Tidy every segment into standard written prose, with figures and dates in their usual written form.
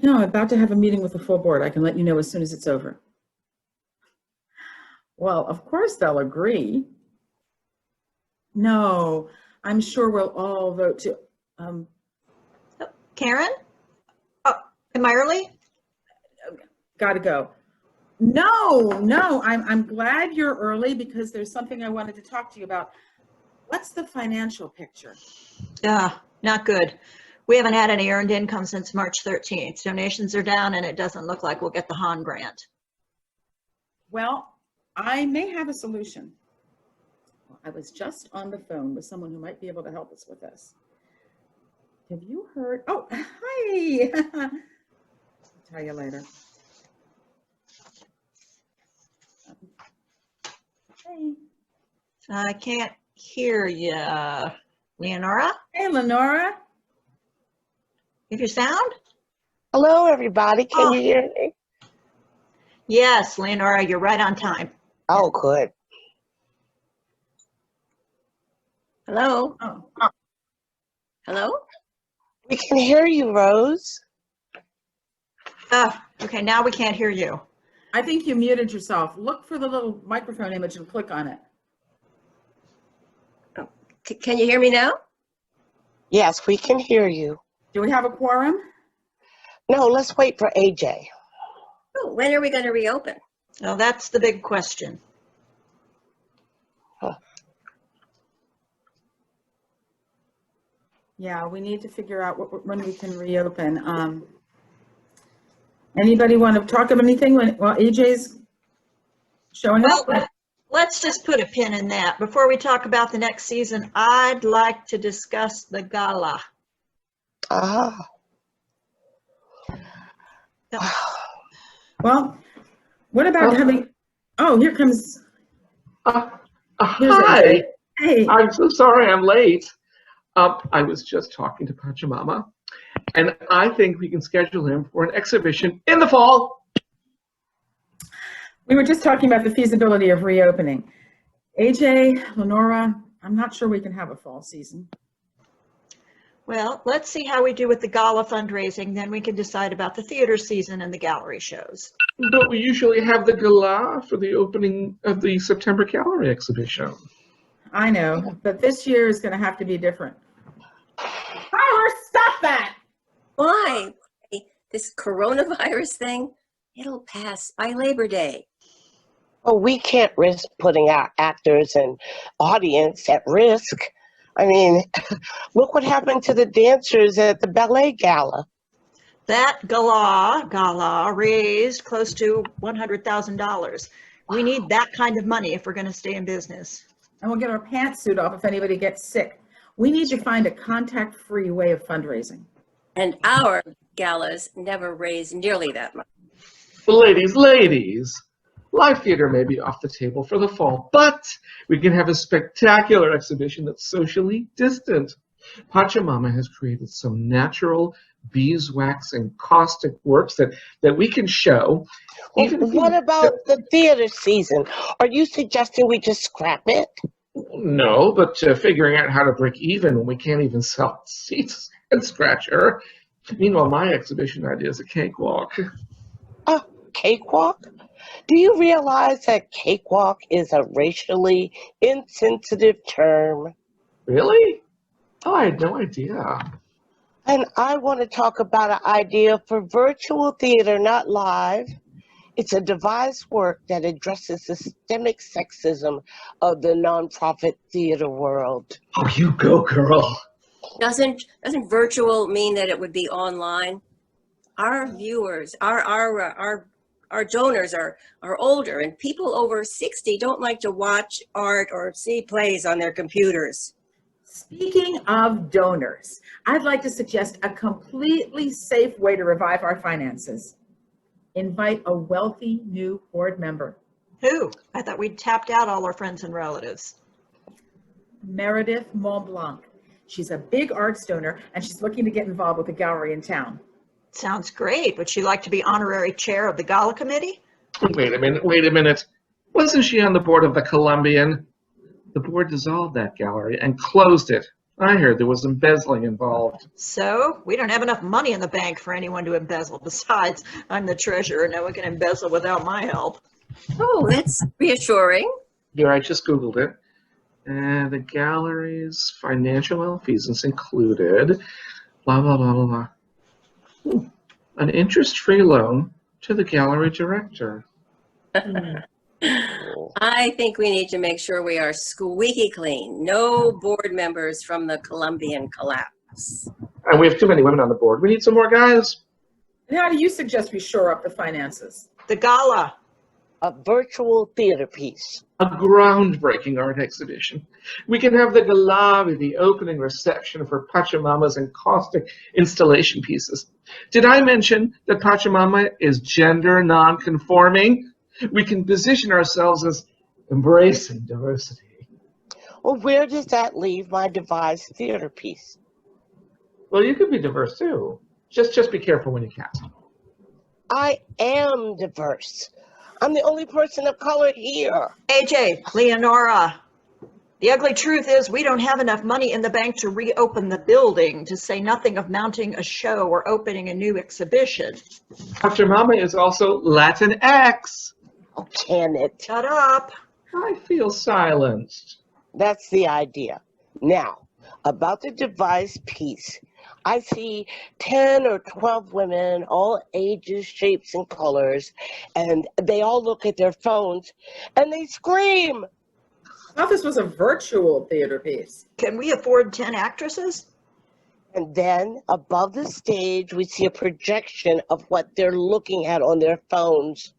No, I'm about to have a meeting with the full board. I can let you know as soon as it's over. Well, of course they'll agree. No, I'm sure we'll all vote to. Karen? Oh, am I early? Gotta go. No, I'm glad you're early because there's something I wanted to talk to you about. What's the financial picture? Not good. We haven't had any earned income since March 13th. Donations are down and it doesn't look like we'll get the Han grant. Well, I may have a solution. I was just on the phone with someone who might be able to help us with this. Have you heard? Oh, hi. I'll tell you later. Hey. I can't hear you. Leonora? Hey, Lenora. Have your sound? Hello, everybody. Can you hear me? Yes, Leonora, you're right on time. Oh, good. Hello? Oh. Hello? We can hear you, Rose. Okay, now we can't hear you. I think you muted yourself. Look for the little microphone image and click on it. Oh, can you hear me now? Yes, we can hear you. Do we have a quorum? No, let's wait for AJ. Oh, when are we going to reopen? Well, that's the big question. Huh. Yeah, we need to figure out when we can reopen. Anybody want to talk of anything while AJ's showing up? Well, let's just put a pin in that. Before we talk about the next season, I'd like to discuss the gala. Ah. Well, what about having, oh, here comes, here's Hi. AJ. Hey. I'm so sorry I'm late. I was just talking to Pachamama, and I think we can schedule him for an exhibition in the fall. We were just talking about the feasibility of reopening. AJ, Lenora, I'm not sure we can have a fall season. Well, let's see how we do with the gala fundraising, then we can decide about the theater season and the gallery shows. But we usually have the gala for the opening of the September gallery exhibition. I know, but this year is going to have to be different. Tyler, stop that! Why? This coronavirus thing, it'll pass by Labor Day. Oh, we can't risk putting our actors and audience at risk. I mean, look what happened to the dancers at the ballet gala. That gala raised close to $100,000. We need that kind of money if we're going to stay in business. And we'll get our pantsuit off if anybody gets sick. We need to find a contact-free way of fundraising. And our galas never raise nearly that much. Ladies, live theater may be off the table for the fall, but we can have a spectacular exhibition that's socially distant. Pachamama has created some natural beeswax and caustic works that we can show. What about the theater season? Are you suggesting we just scrap it? No, but figuring out how to break even when we can't even sell seats and scratcher. Meanwhile, my exhibition idea is a cakewalk. A cakewalk? Do you realize that cakewalk is a racially insensitive term? Really? Oh, I had no idea. And I want to talk about an idea for virtual theater, not live. It's a devised work that addresses systemic sexism of the nonprofit theater world. Oh, you go, girl. Doesn't virtual mean that it would be online? Our viewers, our donors are older, and people over 60 don't like to watch art or see plays on their computers. Speaking of donors, I'd like to suggest a completely safe way to revive our finances. Invite a wealthy new board member. Who? I thought we'd tapped out all our friends and relatives. Meredith Montblanc. She's a big arts donor, and she's looking to get involved with a gallery in town. Sounds great. Would she like to be honorary chair of the gala committee? Wait a minute. Wasn't she on the board of the Columbian? The board dissolved that gallery and closed it I heard there was embezzling involved. So we don't have enough money in the bank for anyone to embezzle. Besides, I'm the treasurer. No one can embezzle without my help. Oh, that's reassuring. Here, I just Googled it. And the gallery's financial malfeasance included blah, blah, blah, blah, blah. An interest-free loan to the gallery director. I think we need to make sure we are squeaky clean. No board members from the Columbian collapse. And we have too many women on the board. We need some more guys. And how do you suggest we shore up the finances? The gala. A virtual theater piece. A groundbreaking art exhibition. We can have the gala be the opening reception for Pachamama's encaustic installation pieces. Did I mention that Pachamama is gender non-conforming? We can position ourselves as embracing diversity. Well, where does that leave my devised theater piece? Well, you could be diverse too. Just be careful when you cast. I am diverse. I'm the only person of color here. AJ, Leonora. The ugly truth is we don't have enough money in the bank to reopen the building, to say nothing of mounting a show or opening a new exhibition. Pachamama is also Latinx. Oh, can it? Shut up. I feel silenced. That's the idea. Now, about the device piece. I see 10 or 12 women, all ages, shapes, and colors, and they all look at their phones and they scream. I thought this was a virtual theater piece. Can we afford 10 actresses? And then above the stage, we see a projection of what they're looking at on their phones.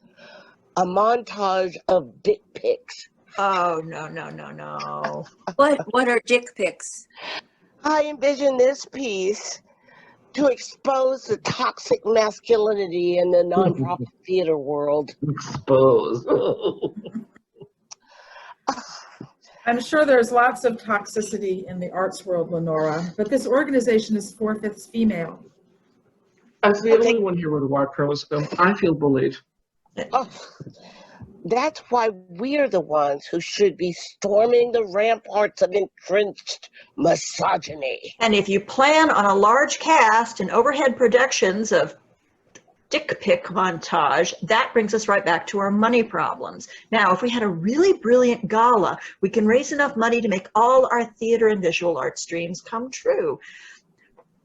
A montage of dick pics. Oh, no. What are dick pics? I envision this piece to expose the toxic masculinity in the nonprofit theater world. Exposed. I'm sure there's lots of toxicity in the arts world, Lenora, but this organization is 4/5 female. As the only one here with a white chromosome, I feel bullied. Oh, that's why we're the ones who should be storming the ramparts of entrenched misogyny. And if you plan on a large cast and overhead projections of dick pic montage, that brings us right back to our money problems. Now, if we had a really brilliant gala, we can raise enough money to make all our theater and visual arts dreams come true.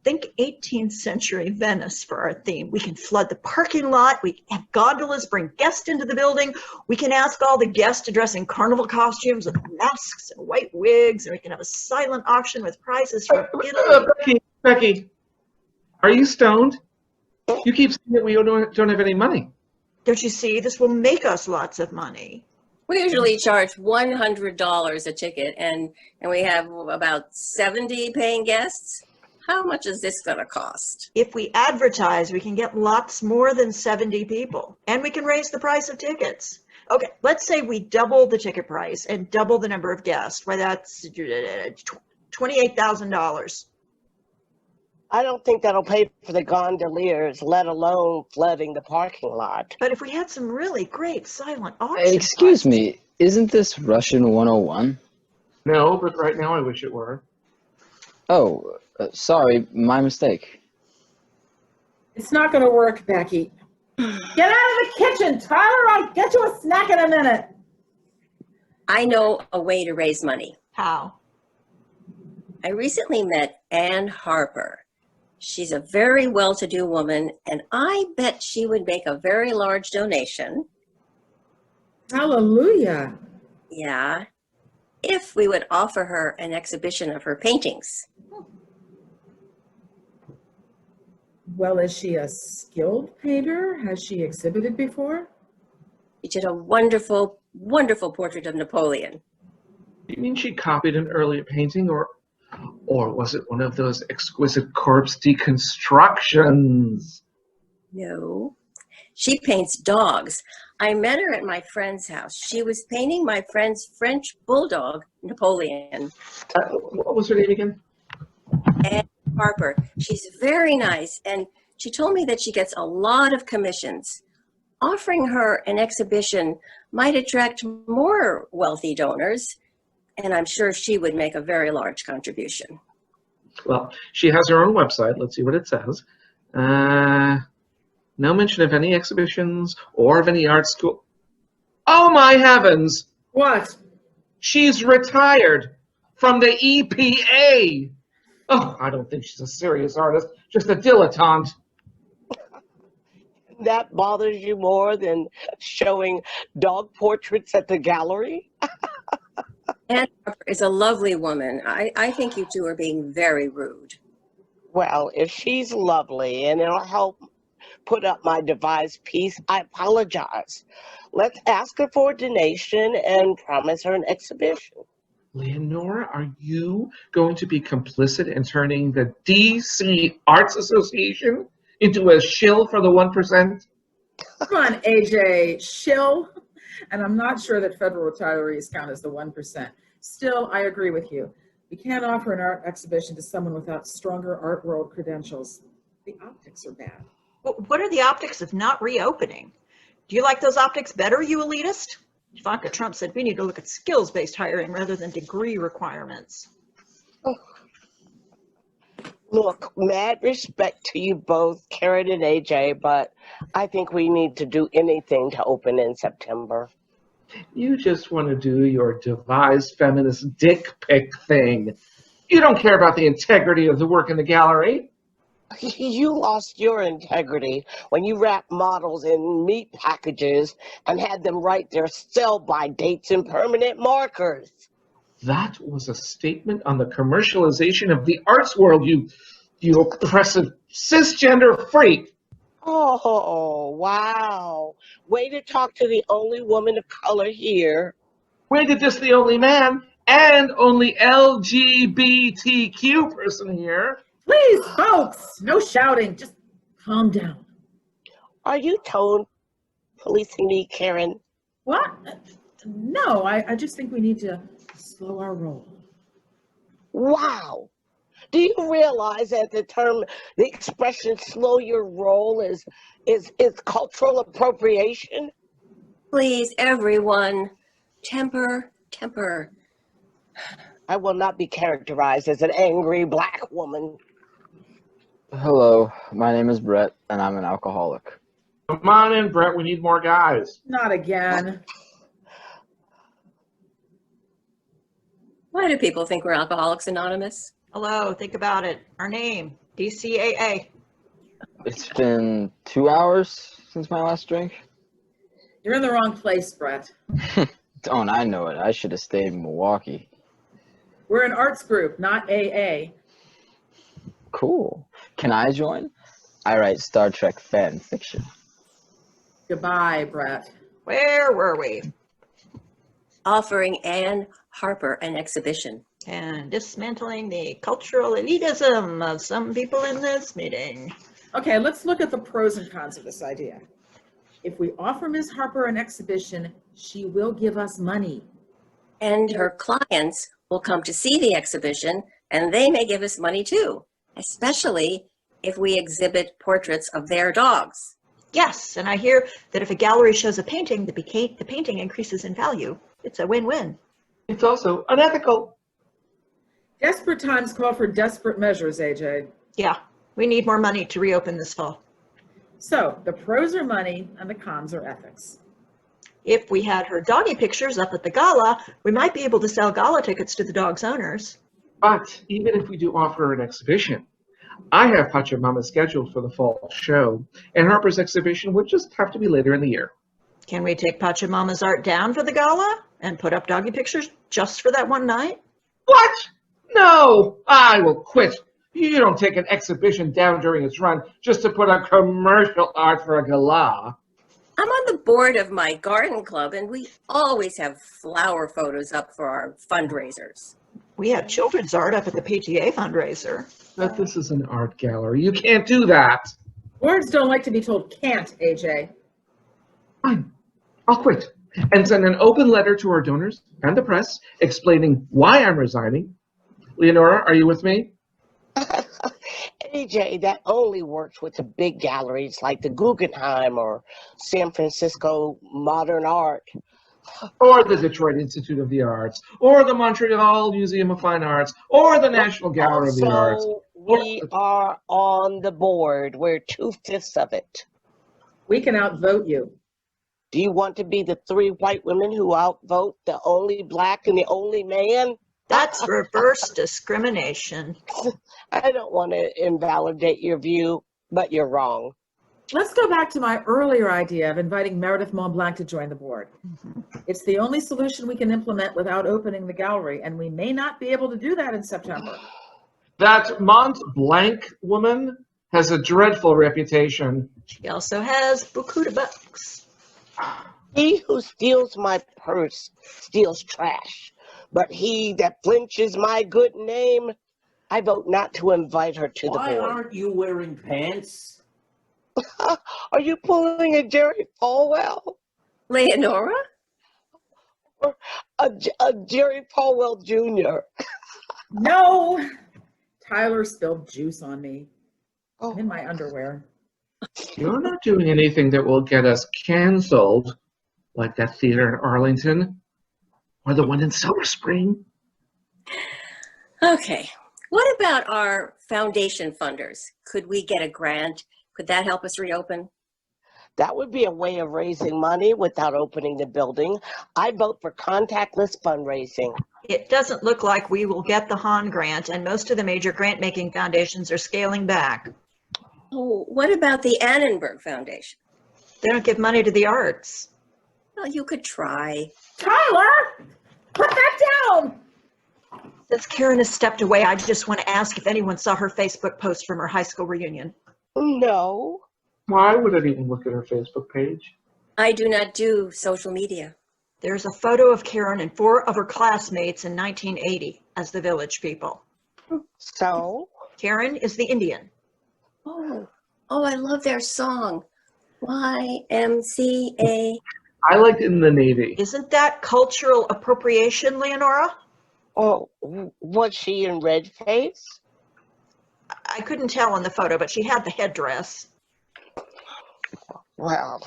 Think 18th century Venice for our theme. We can flood the parking lot. We have gondolas bring guests into the building. We can ask all the guests to dress in carnival costumes with masks and white wigs, and we can have a silent auction with prizes from Italy. Becky, are you stoned? You keep saying that we don't have any money. Don't you see? This will make us lots of money. We usually charge $100 a ticket, and we have about 70 paying guests. How much is this going to cost? If we advertise, we can get lots more than 70 people, and we can raise the price of tickets. Okay, let's say we double the ticket price and double the number of guests. Well, that's $28,000. I don't think that'll pay for the gondoliers, let alone flooding the parking lot. But if we had some really great silent auction. Excuse me, isn't this Russian 101? No, but right now I wish it were. Oh, sorry, my mistake. It's not going to work, Becky. Get out of the kitchen, Tyler. I'll get you a snack in a minute. I know a way to raise money. How? I recently met Ann Harper. She's a very well-to-do woman, and I bet she would make a very large donation. Hallelujah. Yeah, if we would offer her an exhibition of her paintings. Well, is she a skilled painter? Has she exhibited before? She did a wonderful, wonderful portrait of Napoleon. You mean she copied an earlier painting, or was it one of those exquisite corpse deconstructions? No, she paints dogs. I met her at my friend's house. She was painting my friend's French bulldog, Napoleon. What was her name again? Ann Harper. She's very nice, and she told me that she gets a lot of commissions. Offering her an exhibition might attract more wealthy donors, and I'm sure she would make a very large contribution. Well, she has her own website. Let's see what it says. No mention of any exhibitions or of any art school. Oh my heavens! What? She's retired from the EPA. Oh, I don't think she's a serious artist, just a dilettante. That bothers you more than showing dog portraits at the gallery? Ann Harper is a lovely woman. I think you two are being very rude. Well, if she's lovely and it'll help put up my devised piece, I apologize. Let's ask her for a donation and promise her an exhibition. Leonora, are you going to be complicit in turning the DC Arts Association into a shill for the 1%? Come on, AJ, shill. And I'm not sure that federal retirees count as the 1%. Still, I agree with you. We can't offer an art exhibition to someone without stronger art world credentials. The optics are bad. What are the optics of not reopening? Do you like those optics better, you elitist? Ivanka Trump said we need to look at skills-based hiring rather than degree requirements. Look, mad respect to you both, Karen and AJ, but I think we need to do anything to open in September. You just want to do your devised feminist dick pic thing. You don't care about the integrity of the work in the gallery. You lost your integrity when you wrapped models in meat packages and had them write their sell-by dates in permanent markers. That was a statement on the commercialization of the arts world, you oppressive cisgender freak. Oh, wow. Way to talk to the only woman of color here. Way to diss the only man and only LGBTQ person here. Please, folks, no shouting. Just calm down. Are you tone policing me, Karen? What? No, I just think we need to slow our roll. Wow. Do you realize that the expression slow your roll is cultural appropriation? Please, everyone, temper, temper. I will not be characterized as an angry black woman. Hello, my name is Brett, and I'm an alcoholic. Come on in, Brett. We need more guys. Not again. Why do people think we're Alcoholics Anonymous? Hello, think about it. Our name, DCAA. It's been 2 hours since my last drink. You're in the wrong place, Brett. Don't I know it? I should have stayed in Milwaukee. We're an arts group, not AA. Cool. Can I join? I write Star Trek fan fiction. Goodbye, Brett. Where were we? Offering Ann Harper an exhibition. And dismantling the cultural elitism of some people in this meeting. Okay, let's look at the pros and cons of this idea. If we offer Ms. Harper an exhibition, she will give us money. And her clients will come to see the exhibition, and they may give us money too, especially if we exhibit portraits of their dogs. Yes, and I hear that if a gallery shows a painting, the painting increases in value. It's a win-win. It's also unethical. Desperate times call for desperate measures, AJ. Yeah, we need more money to reopen this fall. So the pros are money and the cons are ethics. If we had her doggy pictures up at the gala, we might be able to sell gala tickets to the dog's owners. But even if we do offer an exhibition, I have Pachamama scheduled for the fall show, and Harper's exhibition would just have to be later in the year. Can we take Pachamama's art down for the gala and put up doggy pictures just for that one night? What? No, I will quit. You don't take an exhibition down during its run just to put up commercial art for a gala. I'm on the board of my garden club, and we always have flower photos up for our fundraisers. We have children's art up at the PTA fundraiser. But this is an art gallery. You can't do that. Boards don't like to be told can't, AJ. Fine. I'll quit and send an open letter to our donors and the press explaining why I'm resigning. Leonora, are you with me? AJ, that only works with the big galleries like the Guggenheim or San Francisco Modern Art. or the Detroit Institute of the Arts, or the Montreal Museum of Fine Arts, or the National Gallery of the Arts. Also, we are on the board. We're 2/5 of it. We can outvote you. Do you want to be the 3 white women who outvote the only black and the only man? That's reverse discrimination. I don't want to invalidate your view, but you're wrong. Let's go back to my earlier idea of inviting Meredith Montblanc to join the board. It's the only solution we can implement without opening the gallery, and we may not be able to do that in September. That Mont Blanc woman has a dreadful reputation. She also has beaucoup de bucks. He who steals my purse steals trash, but he that flinches my good name, I vote not to invite her to the Why board. aren't you wearing pants? Are you pulling a Jerry Falwell? Leonora? Or a Jerry Falwell Jr.? No! Tyler spilled juice on me. Oh, I'm in my underwear. You're not doing anything that will get us canceled, like that theater in Arlington, or the one in Silver Spring. Okay. What about our foundation funders? Could we get a grant? Could that help us reopen? that would be a way of raising money without opening the building. I vote for contactless fundraising. It doesn't look like we will get the Hahn grant, and most of the major grant-making foundations are scaling back. Oh, what about the Annenberg Foundation? They don't give money to the arts. Well, you could try. Tyler, put that down. Since Karen has stepped away, I just want to ask if anyone saw her Facebook post from her high school reunion. No. Why would I even look at her Facebook page? I do not do social media. There's a photo of Karen and 4 of her classmates in 1980 as the Village People. So? Karen is the Indian. Oh, I love their song. YMCA. I liked in the Navy. Isn't that cultural appropriation, Leonora? Oh, was she in red face? I couldn't tell in the photo, but she had the headdress. Well,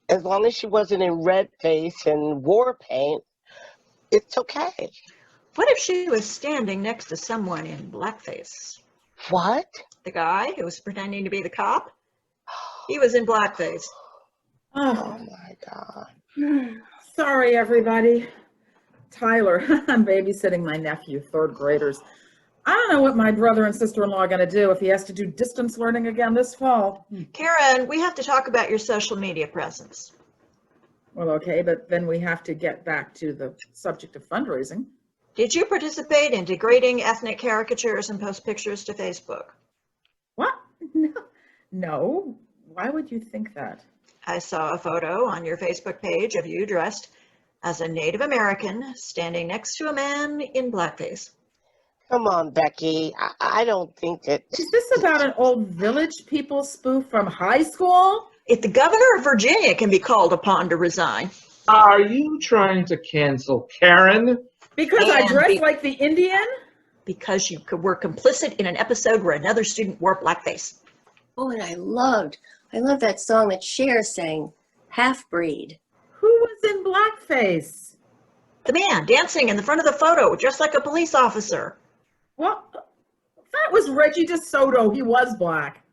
as long as she wasn't in red face and war paint, it's okay. What if she was standing next to someone in blackface? What? The guy who was pretending to be the cop? He was in blackface. Oh Oh, my God. sorry, everybody. Tyler, I'm babysitting my nephew, 3rd graders. I don't know what my brother and sister-in-law are going to do if he has to do distance learning again this fall. Karen, we have to talk about your social media presence. Well, okay, but then we have to get back to the subject of fundraising. Did you participate in degrading ethnic caricatures and post pictures to Facebook? What? No. No. Why would you think that? I saw a photo on your Facebook page of you dressed as a Native American standing next to a man in blackface. Come on, Becky. I don't think that. Is this about an old Village People spoof from high school? If the governor of Virginia can be called upon to resign. Are you trying to cancel Karen? Because I And dress like the Indian? Because you were complicit in an episode where another student wore blackface. Oh, and I loved that song that Cher sang, Half Breed. Who was in blackface? The man dancing in the front of the photo, just like a police officer. Well, that was Reggie DeSoto. He was black.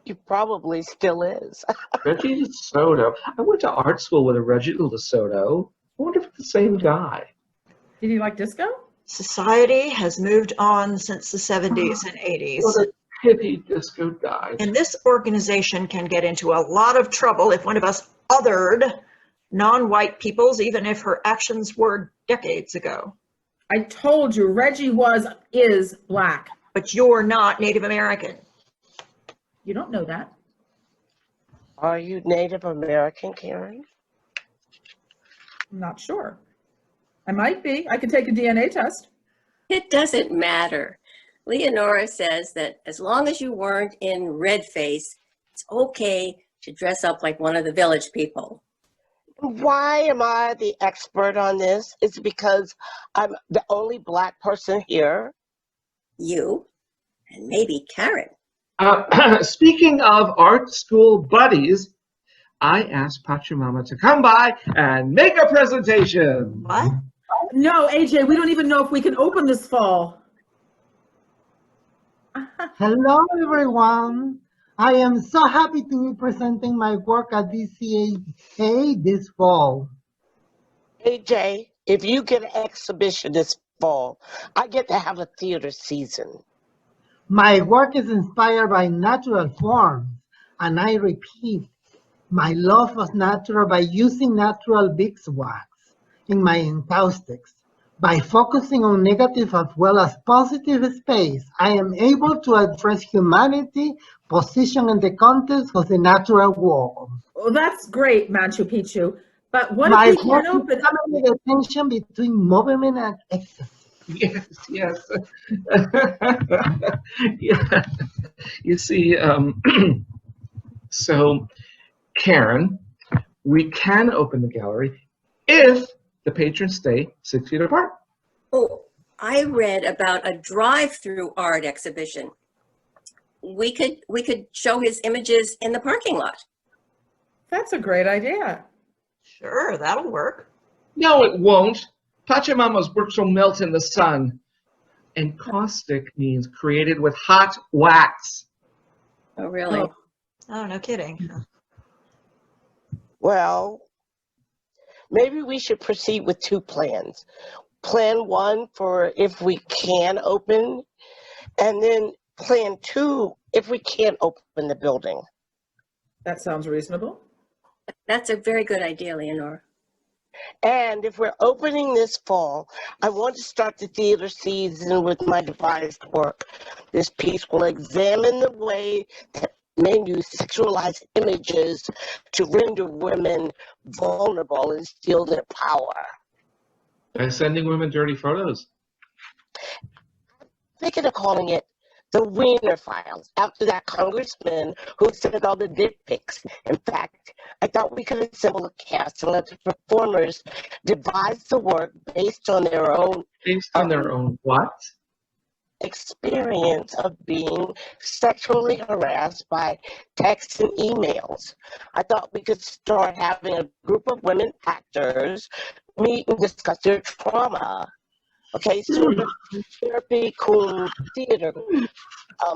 He probably still is. Reggie DeSoto. I went to art school with a Reggie DeSoto. I wonder if it's the same guy. Did he like disco? Society has moved on since the 70s and 80s. What a hippie disco guy. And this organization can get into a lot of trouble if one of us othered non-white peoples, even if her actions were decades ago. I told you, Reggie is black. But you're not Native American. You don't know that. Are you Native American, Karen? I'm not sure. I might be. I could take a DNA test. It doesn't matter. Leonora says that as long as you weren't in red face, it's okay to dress up like one of the Village People. Why am I the expert on this? It's because I'm the only black person here. You and maybe Karen. Speaking of art school buddies, I asked Pachamama to come by and make a presentation. What? No, AJ, we don't even know if we can open this fall. Hello, everyone. I am so happy to be presenting my work at DCAA this fall. AJ, if you get an exhibition this fall, I get to have a theater season. My work is inspired by natural forms, and I repeat, my love of natural by using natural beeswax in my encaustics. By focusing on negative as well as positive space, I am able to address humanity position in the context of the natural world. Well, that's great, Machu Picchu. But what My if we work can't is open? examining the tension between movement and ecstasy. Yes, yes. Yeah. You see, so Karen, we can open the gallery if the patrons stay 6 feet apart. Oh, I read about a drive-through art exhibition. We could show his images in the parking lot. That's a great idea. Sure, that'll work. No, it won't. Pachamama's works will melt in the sun. And caustic means created with hot wax. Oh, really? Oh. Oh, no kidding. Well, maybe we should proceed with two plans. Plan one for if we can open, and then plan two if we can't open the building. That sounds reasonable. That's a very good idea, Leonora. And if we're opening this fall, I want to start the theater season with my devised work. This piece will examine the way that men use sexualized images to render women vulnerable and steal their power. By sending women dirty photos. Thinking of calling it the Wiener Files, after that congressman who sent all the dick pics. In fact, I thought we could assemble a cast and let the performers devise the work based on their own What? experience of being sexually harassed by texts and emails. I thought we could start having a group of women actors meet and discuss their trauma. Okay, sort of therapy, cool theater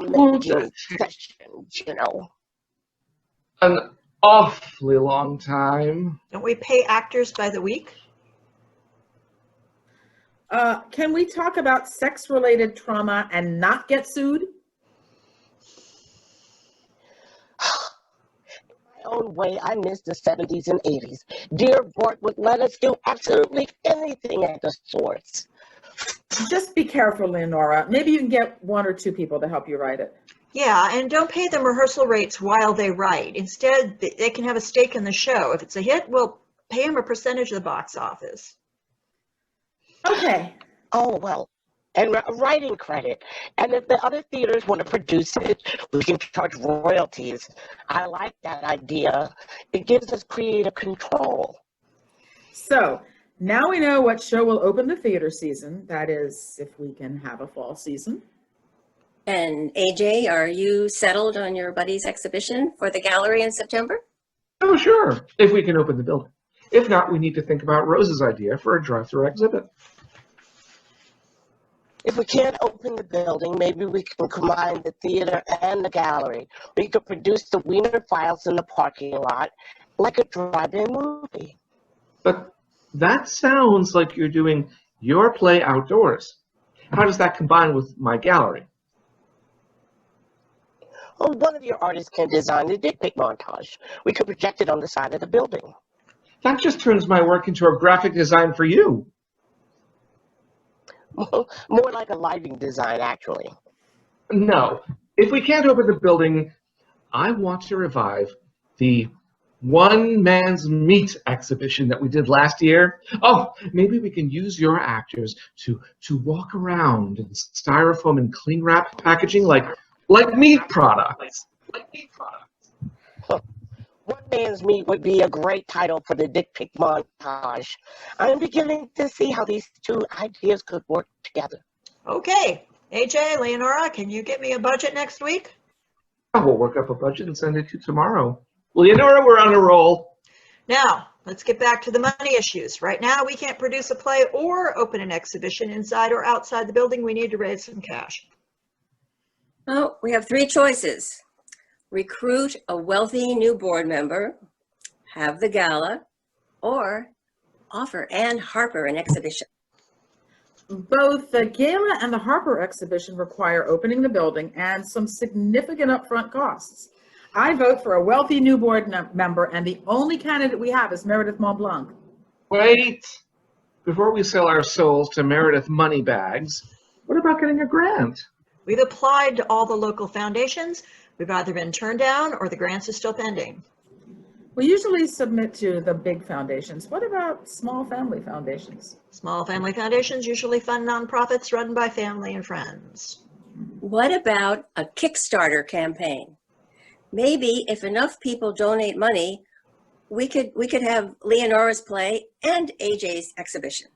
making sessions, you know. An awfully long time. Don't we pay actors by the week? Can we talk about sex-related trauma and not get sued? In my own way, I miss the 70s and 80s. Dear Bort would let us do absolutely anything at the source. Just be careful, Leonora. Maybe you can get one or two people to help you write it. Yeah, and don't pay them rehearsal rates while they write. Instead, they can have a stake in the show. If it's a hit, we'll pay them a percentage of the box office. Okay. Oh, well, and writing credit. And if the other theaters want to produce it, we can charge royalties. I like that idea. It gives us creative control. So now we know what show will open the theater season. That is, if we can have a fall season. And AJ, are you settled on your buddy's exhibition for the gallery in September? Oh, sure, if we can open the building. If not, we need to think about Rose's idea for a drive-through exhibit. If we can't open the building, maybe we can combine the theater and the gallery. We could produce the Wiener Files in the parking lot like a drive-in movie. But that sounds like you're doing your play outdoors. How does that combine with my gallery? Well, one of your artists can design the dick pic montage. We could project it on the side of the building. That just turns my work into a graphic design for you. More like a lighting design, actually. No. If we can't open the building, I want to revive the One Man's Meat exhibition that we did last year. Oh, maybe we can use your actors to walk around in styrofoam and cling wrap packaging like meat products. One Man's Meat would be a great title for the dick pic montage. I'm beginning to see how these two ideas could work together. Okay, AJ, Leonora, can you get me a budget next week? We'll work up a budget and send it to you tomorrow. Leonora, we're on a roll. Now, let's get back to the money issues. Right now, we can't produce a play or open an exhibition inside or outside the building. We need to raise some cash. Well, we have three choices. Recruit a wealthy new board member, have the gala, or offer Ann Harper an exhibition. Both the gala and the Harper exhibition require opening the building and some significant upfront costs. I vote for a wealthy new board member, and the only candidate we have is Meredith Montblanc. Wait. Before we sell our souls to Meredith Moneybags, what about getting a grant? We've applied to all the local foundations. We've either been turned down or the grants are still pending. We usually submit to the big foundations. What about small family foundations? Small family foundations usually fund nonprofits run by family and friends. What about a Kickstarter campaign? Maybe if enough people donate money, we could have Leonora's play and AJ's exhibition.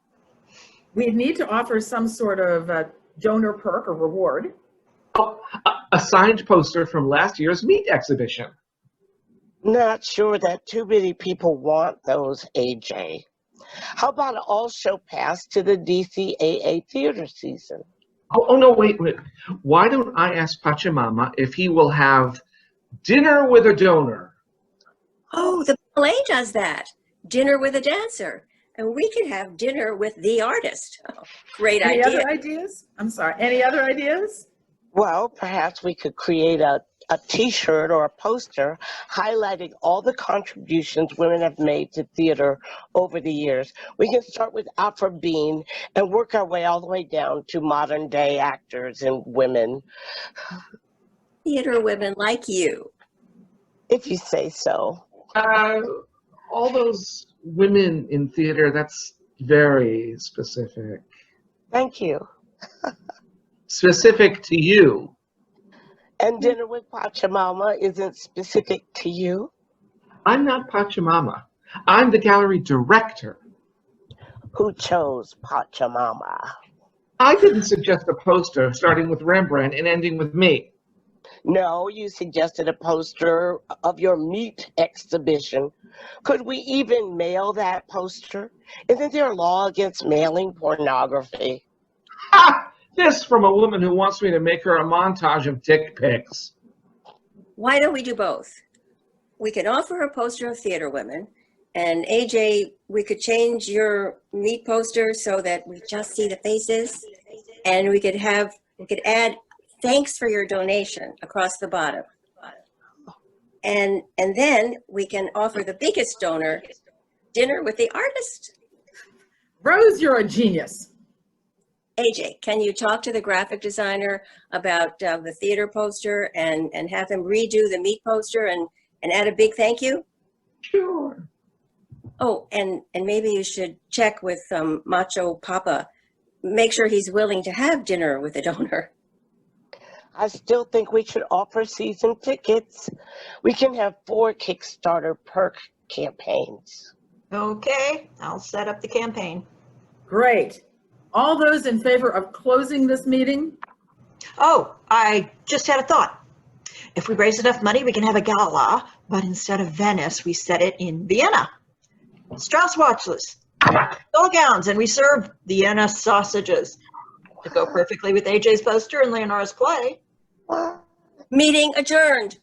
We'd need to offer some sort of donor perk or reward. Oh, a signed poster from last year's meat exhibition. Not sure that too many people want those, AJ. How about an all-show pass to the DCAA theater season? Oh, no, wait. Why don't I ask Pachamama if he will have dinner with a donor? Oh, the play does that. Dinner with a dancer. And we could have dinner with the artist. Oh, great Any idea. other ideas? I'm sorry, any other ideas? Well, perhaps we could create a t-shirt or a poster highlighting all the contributions women have made to theater over the years. We can start with Afra Bean and work our way all the way down to modern day actors and women. Theater women like you. If you say so. All those women in theater, that's very specific. Thank you. Specific to you. And Dinner with Pachamama isn't specific to you? I'm not Pachamama. I'm the gallery director. Who chose Pachamama? I didn't suggest a poster starting with Rembrandt and ending with me. No, you suggested a poster of your meat exhibition. Could we even mail that poster? Isn't there a law against mailing pornography? Ha! This from a woman who wants me to make her a montage of dick pics. Why don't we do both? We can offer a poster of theater women, and AJ, we could change your meat poster so that we just see the faces, and we could add thanks for your donation across the bottom. And then we can offer the biggest donor dinner with the artist. Rose, you're a genius. AJ, can you talk to the graphic designer about the theater poster and have him redo the meat poster and add a big thank you? Sure. Oh, and maybe you should check with Macho Papa. Make sure he's willing to have dinner with a donor. I still think we should offer season tickets. We can have 4 Kickstarter perk campaigns. Okay, I'll set up the campaign. Great. All those in favor of closing this meeting? Oh, I just had a thought. If we raise enough money, we can have a gala, but instead of Venice, we set it in Vienna. Strauss watches, all gowns, and we serve Vienna sausages to go perfectly with AJ's poster and Leonora's play. Meeting adjourned.